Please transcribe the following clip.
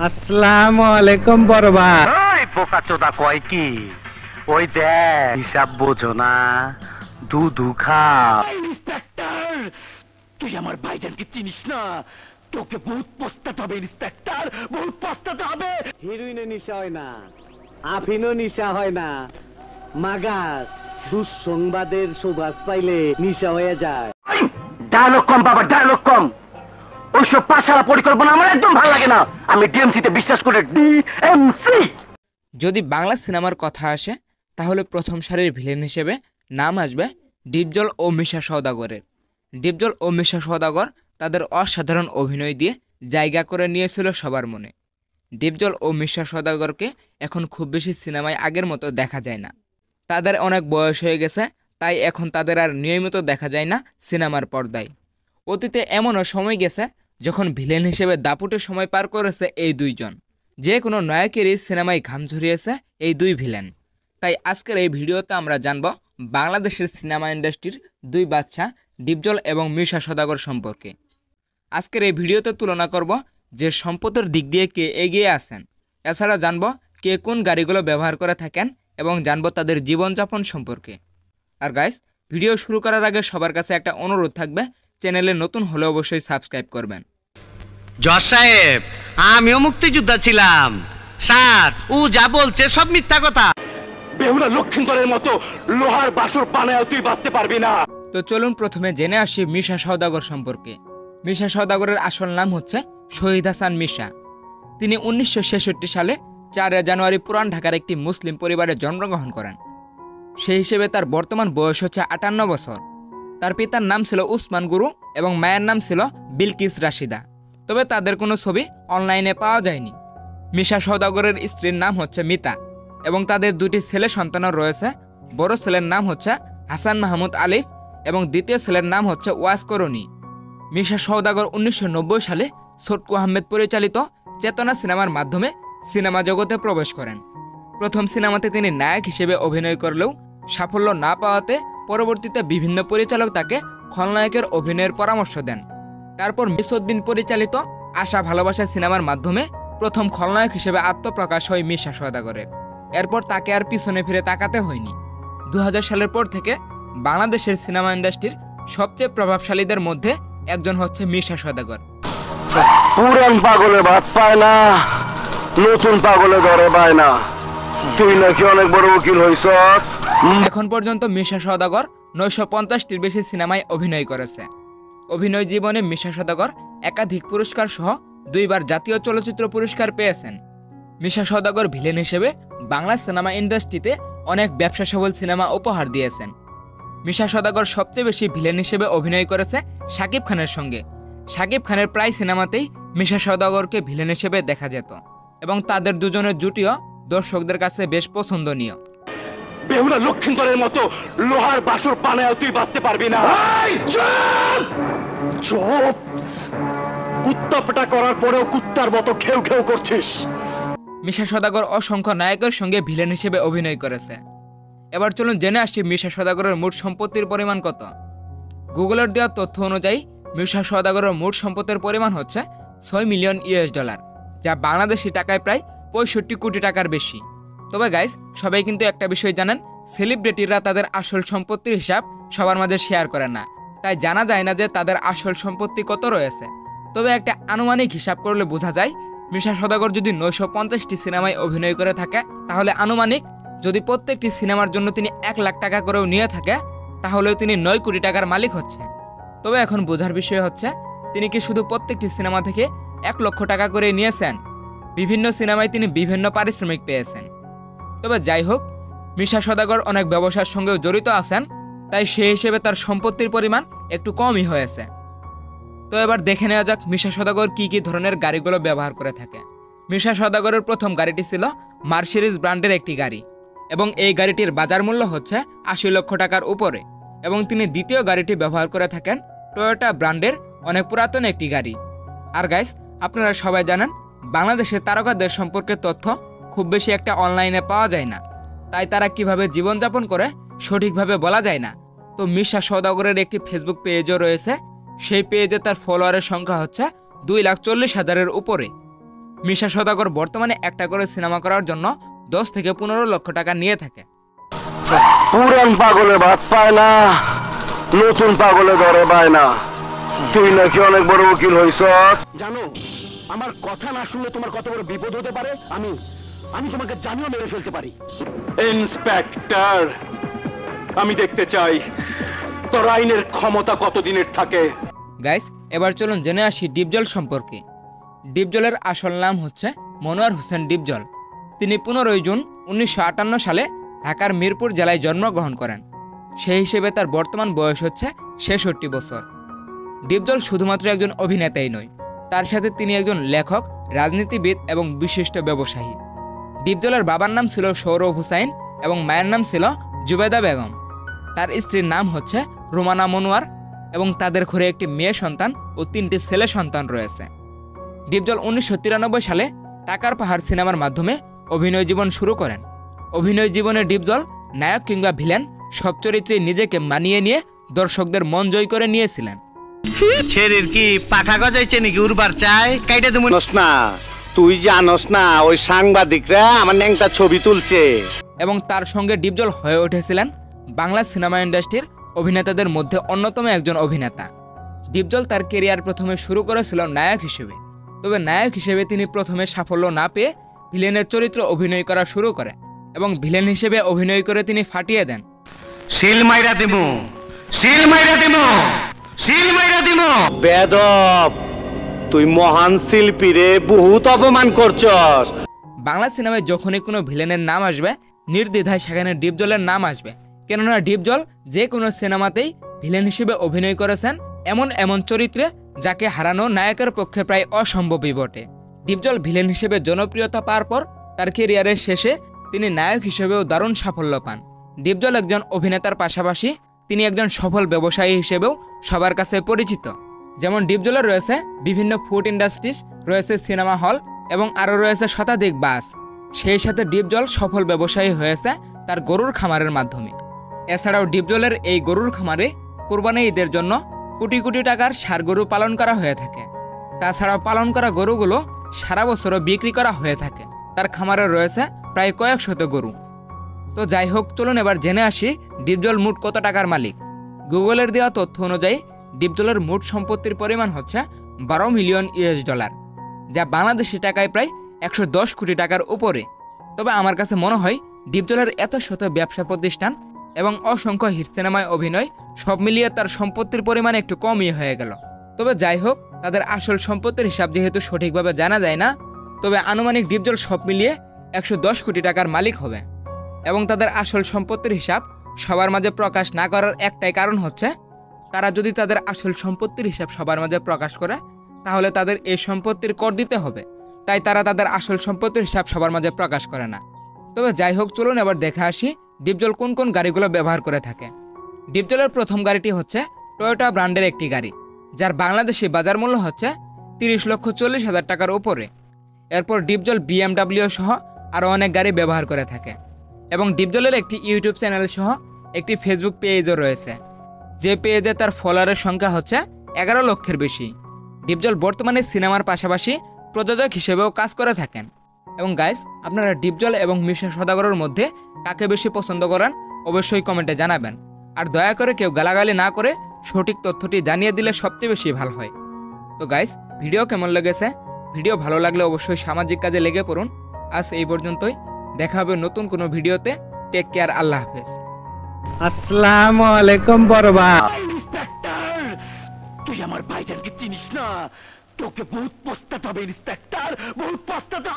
আসসালামু আলাইকুম বড়বা। ওই বোকা চোদা কয় কি? ওই দেখ, হিসাব বোঝো না, দুধু খাও। ইন্সপেক্টর, তুই আমার ভাইজানকে চিনিস না। তোকে বহুত পস্তাতে হবে ইন্সপেক্টর, বহুত পস্তাতে হবে। হিরোইনের নিশা হয় না, আফিনও নিশা হয় না, মাগার দুঃসংবাদের সুবাস পাইলে নিশা হয়ে যায়। ডায়লগ কম বাবা, ডায়লগ কম। ওইসব পাশালা পরিকল্পনা আমার একদম ভালো লাগে না। আমি ডিএমসিতে বিশ্বাস করি, ডিএমসি। যদি বাংলা সিনেমার কথা আসে তাহলে প্রথম সারির ভিলেন হিসেবে নাম আসবে ডিপজল ও মিশা সওদাগরের। ডিপজল ও মিশা সওদাগর তাদের অসাধারণ অভিনয় দিয়ে জায়গা করে নিয়েছিল সবার মনে। ডিপজল ও মিশা সওদাগরকে এখন খুব বেশি সিনেমায় আগের মতো দেখা যায় না। তাদের অনেক বয়স হয়ে গেছে, তাই এখন তাদের আর নিয়মিত দেখা যায় না সিনেমার পর্দায়। অতীতে এমনও সময় গেছে যখন ভিলেন হিসেবে দাপুটে সময় পার করেছে এই দুইজন। যে কোনো নায়কেরই সিনেমায় ঘাম ঝরিয়েছে এই দুই ভিলেন। তাই আজকের এই ভিডিওতে আমরা জানব বাংলাদেশের সিনেমা ইন্ডাস্ট্রির দুই বাদশা ডিপজল এবং মিশা সওদাগর সম্পর্কে। আজকের এই ভিডিওতে তুলনা করব যে সম্পদের দিক দিয়ে কে এগিয়ে আছেন। এছাড়া জানব কে কোন গাড়িগুলো ব্যবহার করে থাকেন এবং জানব তাদের জীবনযাপন সম্পর্কে। আর গাইস, ভিডিও শুরু করার আগে সবার কাছে একটা অনুরোধ থাকবে, চ্যানেলে নতুন হলে অবশ্যই সাবস্ক্রাইব করবেন। জজ সাহেব, আমিও মুক্তিযোদ্ধা ছিলাম স্যার। ও যা বলছে সব মিথ্যা কথা। বেহুলা লক্ষিন্দরের মতো লোহার বাসুর বানায় তুই বাঁচতে পারবি না। তো চলুন প্রথমে জেনে আসি মিশা সওদাগর সম্পর্কে। মিশা সওদাগরের আসল নাম হচ্ছে শহীদ হাসান মিশা। তিনি 1966 সালে 4 জানুয়ারি পুরান ঢাকার একটি মুসলিম পরিবারে জন্মগ্রহণ করেন। সেই হিসেবে তার বর্তমান বয়স হচ্ছে 58 বছর। তার পিতার নাম ছিল উসমান গুরু এবং মায়ের নাম ছিল বিলকিস রাশিদা। তবে তাদের কোনো ছবি অনলাইনে পাওয়া যায়নি। মিশা সওদাগরের স্ত্রীর নাম হচ্ছে মিতা এবং তাদের দুটি ছেলে সন্তানও রয়েছে। বড় ছেলের নাম হচ্ছে হাসান মাহমুদ আলিফ এবং দ্বিতীয় ছেলের নাম হচ্ছে ওয়াস করণী। মিশা সওদাগর 1990 সালে ছোটকু আহমেদ পরিচালিত চেতনা সিনেমার মাধ্যমে সিনেমা জগতে প্রবেশ করেন। প্রথম সিনেমাতে তিনি নায়ক হিসেবে অভিনয় করলেও সাফল্য না পাওয়াতে পরবর্তীতে বিভিন্ন পরিচালক তাকে খলনায়কের অভিনয়ের পরামর্শ দেন। তারপর মিসউদ্দিন পরিচালিত আশা ভালোবাসা সিনেমার মাধ্যমে প্রথম খলনায়ক হিসেবে আত্মপ্রকাশ হয় মিশা সওদাগরের। এরপর তাকে আর পিছনে ফিরে তাকাতে হয়নি। 2000 সালের পর থেকে বাংলাদেশের সিনেমা ইন্ডাস্ট্রির সবচেয়ে প্রভাবশালীদের মধ্যে একজন হচ্ছে মিশা সওদাগর। পুরান পাগলে ভাত পায় না, নতুন পাগলে ধরে পায় না। তুই নাকি অনেক বড় উকিল হইছ। এখন পর্যন্ত মিশা সওদাগর 950টির বেশি সিনেমায় অভিনয় করেছে। অভিনয় জীবনে মিশা সওদাগর একাধিক পুরস্কার সহ 2বার জাতীয় চলচ্চিত্র পুরস্কার পেয়েছেন। মিশা সওদাগর ভিলেন হিসেবে বাংলা সিনেমা ইন্ডাস্ট্রিতে অনেক ব্যবসা সফল সিনেমা উপহার দিয়েছেন। মিশা সওদাগর সবচেয়ে বেশি ভিলেন হিসেবে অভিনয় করেছে শাকিব খানের সঙ্গে। শাকিব খানের প্রায় সিনেমাতেই মিশা সওদাগরকে ভিলেন হিসেবে দেখা যেত এবং তাদের দুজনের জুটিও দর্শকদের কাছে বেশ পছন্দনীয়। বেহুলা লক্ষিন্দরের মতো লোহার বাসুর বানায় তুই বাঁচতে পারবি না। চুপ! কুত্তাপটা করার পরেও কুত্তার মতো খেউ খেউ করছিস। মিশা সওদাগর অসংখ্য নায়কের সঙ্গে ভিলেন হিসেবে অভিনয় করেছে। এবার চলুন জেনে আসি মিশা সওদাগরের মোট সম্পত্তির পরিমাণ কত। গুগলের দেওয়া তথ্য অনুযায়ী মিশা সওদাগরের মোট সম্পত্তির পরিমাণ হচ্ছে $6 মিলিয়ন, যা বাংলাদেশি টাকায় প্রায় 65 কোটি টাকার বেশি। তবে গাইস, সবাই কিন্তু একটা বিষয় জানেন, সেলিব্রিটিরা তাদের আসল সম্পত্তির হিসাব সবার মাঝে শেয়ার করে না, তাই জানা যায় না যে তাদের আসল সম্পত্তি কত রয়েছে। তবে একটা আনুমানিক হিসাব করলে বোঝা যায় মিশা সওদাগর যদি 950টি সিনেমায় অভিনয় করে থাকে, তাহলে আনুমানিক যদি প্রত্যেকটি সিনেমার জন্য তিনি 1 লাখ টাকা করেও নিয়ে থাকে, তাহলেও তিনি 9 কোটি টাকার মালিক হচ্ছে। তবে এখন বোঝার বিষয় হচ্ছে তিনি কি শুধু প্রত্যেকটি সিনেমা থেকে 1 লক্ষ টাকা করে নিয়েছেন? বিভিন্ন সিনেমায় তিনি বিভিন্ন পারিশ্রমিক পেয়েছেন। তবে যাই হোক, মিশা সওদাগর অনেক ব্যবসার সঙ্গেও জড়িত আছেন, তাই সেই হিসেবে তার সম্পত্তির পরিমাণ একটু কমই হয়েছে। তো এবার দেখে নেওয়া যাক মিশা সওদাগর কি কি ধরনের গাড়িগুলো ব্যবহার করে থাকে। মিশা সওদাগরের প্রথম গাড়িটি ছিল মার্সিডিজ ব্র্যান্ডের একটি গাড়ি এবং এই গাড়িটির বাজার মূল্য হচ্ছে 80 লক্ষ টাকার উপরে। এবং তিনি দ্বিতীয় গাড়িটি ব্যবহার করে থাকেন টয়োটা ব্র্যান্ডের অনেক পুরাতন একটি গাড়ি। আর গাইস, আপনারা সবাই জানেন বাংলাদেশের তারকাদের সম্পর্কে তথ্য খুব বেশি একটা অনলাইনে পাওয়া যায় না, তাই তারা কিভাবে জীবনযাপন করে সঠিকভাবে বলা যায় না। তো মিশা সওদাগরের একটি ফেসবুক পেজও রয়েছে। সেই পেজে তার ফলোয়ারের সংখ্যা হচ্ছে 2,40,000-এর উপরে। মিশা সওদাগর বর্তমানে একটা করে সিনেমা করার জন্য 10 থেকে 15 লক্ষ টাকা নিয়ে থাকে। পুরান পাগলে ভাত পায় না, নতুন পাগলে ধরে পায় না। তুই নাকি অনেক বড় উকিল হইছ। জানো আমার কথা না শুনলে তোমার কত বড় বিপদ হতে পারে। আমি তোমাকে জানিয়ে মেরে ফেলতে পারি। ইন্সপেক্টর, আমি দেখতে চাই তোর আইনের ক্ষমতা কতদিনের থাকে। গাইস, এবার চলুন জেনে আসি ডিপজল সম্পর্কে। ডিপজলের আসল নাম হচ্ছে মনোয়ার হোসেন ডিপজল। তিনি 15 জুন 1958 সালে ঢাকার মিরপুর জেলায় জন্মগ্রহণ করেন। সেই হিসেবে তার বর্তমান বয়স হচ্ছে 66 বছর। ডিপজল শুধুমাত্র একজন অভিনেতাই নয়, তার সাথে তিনি একজন লেখক, রাজনীতিবিদ এবং বিশিষ্ট ব্যবসায়ী। ডিপজলের বাবার নাম ছিল সৌরভ হুসাইন এবং মায়ের নাম ছিল জুবেদা বেগম। তার স্ত্রীর নাম হচ্ছে রোমানা মনোয়ার এবং তাদের ঘরে একটি মেয়ে সন্তান ও 3টি ছেলে সন্তান রয়েছে। ডিপজল 1993 সালে টাকার পাহাড় সিনেমার মাধ্যমে অভিনয় জীবন শুরু করেন। অভিনয় জীবনে ডিপজল নায়ক কিংবা ভিলেন সব চরিত্রে নিজেকে মানিয়ে নিয়ে দর্শকদের মন জয় করে নিয়েছিলেন। ছেড়ের কি পাখা গজাইছে নাকি উড়বার চাই কাইটা তুমি না? তুই জানোস না ওই সাংবাদিকরা আমার ন্যাংটা ছবি তুলছে। এবং তার সঙ্গে ডিপজল হয়ে উঠেছিলেন বাংলা সিনেমা ইন্ডাস্ট্রির অভিনেতাদের মধ্যে অন্যতম একজন অভিনেতা। ডিপজল তার কেরিয়ার প্রথমে শুরু করেছিল নায়ক হিসেবে, তবে নায়ক হিসেবে তিনি প্রথমে সাফল্য না পেয়ে ভিলেনের চরিত্র অভিনয় করা শুরু করেন এবং ভিলেন হিসেবে অভিনয় করে তিনি ফাটিয়ে দেন। শিল মাইরা দিমু, শিল মাইরা দিমু, শিল মাইরা দিমু। বেদব, তুই মহান শিল্পী রে, বহুত অপমান করছস। বাংলা সিনেমায় যখনই কোনো ভিলেনের নাম আসবে নির্দ্বিধায় সেখানে ডিপজলের নাম আসবে, কেননা ডিপজল যে কোনো সিনেমাতেই ভিলেন হিসেবে অভিনয় করেছেন এমন এমন চরিত্রে যাকে হারানো নায়কের পক্ষে প্রায় অসম্ভবই বটে। ডিপজল ভিলেন হিসেবে জনপ্রিয়তা পাওয়ার পর তার ক্যারিয়ারের শেষে তিনি নায়ক হিসেবেও দারুণ সাফল্য পান। ডিপজল একজন অভিনেতার পাশাপাশি তিনি একজন সফল ব্যবসায়ী হিসেবেও সবার কাছে পরিচিত। যেমন ডিপজলের রয়েছে বিভিন্ন ফুড ইন্ডাস্ট্রিজ, রয়েছে সিনেমা হল এবং আরও রয়েছে শতাধিক বাস। সেই সাথে ডিপজল সফল ব্যবসায়ী হয়েছে তার গরুর খামারের মাধ্যমে। এছাড়াও ডিপজলের এই গরুর খামারে কোরবানি ঈদের জন্য কোটি কোটি টাকার ষাঁড় গরু পালন করা হয়ে থাকে। তাছাড়াও পালন করা গরুগুলো সারা বছরও বিক্রি করা হয়ে থাকে। তার খামারে রয়েছে প্রায় কয়েক শত গরু। তো যাই হোক, চলুন এবার জেনে আসি ডিপজল মোট কত টাকার মালিক। গুগলের দেওয়া তথ্য অনুযায়ী ডিপজলের মোট সম্পত্তির পরিমাণ হচ্ছে 12 মিলিয়ন US ডলার, যা বাংলাদেশি টাকায় প্রায় 110 কোটি টাকার উপরে। তবে আমার কাছে মনে হয় ডিপজলের এত শত ব্যবসা প্রতিষ্ঠান এবং অসংখ্য হিট সিনেমায় অভিনয় সব মিলিয়ে তার সম্পত্তির পরিমাণ একটু কমই হয়ে গেল। তবে যাই হোক, তাদের আসল সম্পত্তির হিসাব যেহেতু সঠিকভাবে জানা যায় না, তবে আনুমানিক ডিপজল সব মিলিয়ে 110 কোটি টাকার মালিক হবে। এবং তাদের আসল সম্পত্তির হিসাব সবার মাঝে প্রকাশ না করার একটাই কারণ হচ্ছে, তারা যদি তাদের আসল সম্পত্তির হিসাব সবার মাঝে প্রকাশ করে তাহলে তাদের এই সম্পত্তির কর দিতে হবে, তাই তারা তাদের আসল সম্পত্তির হিসাব সবার মাঝে প্রকাশ করে না। তবে যাই হোক, চলুন এবার দেখে আসি ডিপজল কোন কোন গাড়িগুলো ব্যবহার করে থাকে। ডিপজলের প্রথম গাড়িটি হচ্ছে টয়োটা ব্র্যান্ডের একটি গাড়ি, যার বাংলাদেশি বাজার মূল্য হচ্ছে 30,40,000 টাকার উপরে। এরপর ডিপজল BMW সহ আরও অনেক গাড়ি ব্যবহার করে থাকে এবং ডিপজলের একটি ইউটিউব চ্যানেল সহ একটি ফেসবুক পেজও রয়েছে, যে পেজে তার ফলোয়ারের সংখ্যা হচ্ছে 11 লক্ষের বেশি। ডিপজল বর্তমানে সিনেমার পাশাপাশি প্রযোজক হিসেবেও কাজ করে থাকেন। এবং গাইস, আপনারা ডিপজল এবং মিশা সওদাগরের মধ্যে কাকে বেশি পছন্দ করেন অবশ্যই কমেন্টে জানাবেন। আর দয়া করে কেউ গালাগালি না করে সঠিক তথ্যটি জানিয়ে দিলে সবচেয়ে বেশি ভালো হয়। তো গাইস, ভিডিও কেমন লেগেছে? ভিডিও ভালো লাগলে অবশ্যই সামাজিক কাজে লেগে পড়ুন। আজ এই পর্যন্তই, দেখা হবে নতুন কোনো ভিডিওতে। টেক কেয়ার, আল্লাহ হাফেজ। আসসালামু আলাইকুম বড় ভাই। ইন্সপেক্টর, তুই আমার ভাইজানকে চিনিস না, তোকে বহুত পস্তাতে হবে ইন্সপেক্টর, বহুত পস্তাতে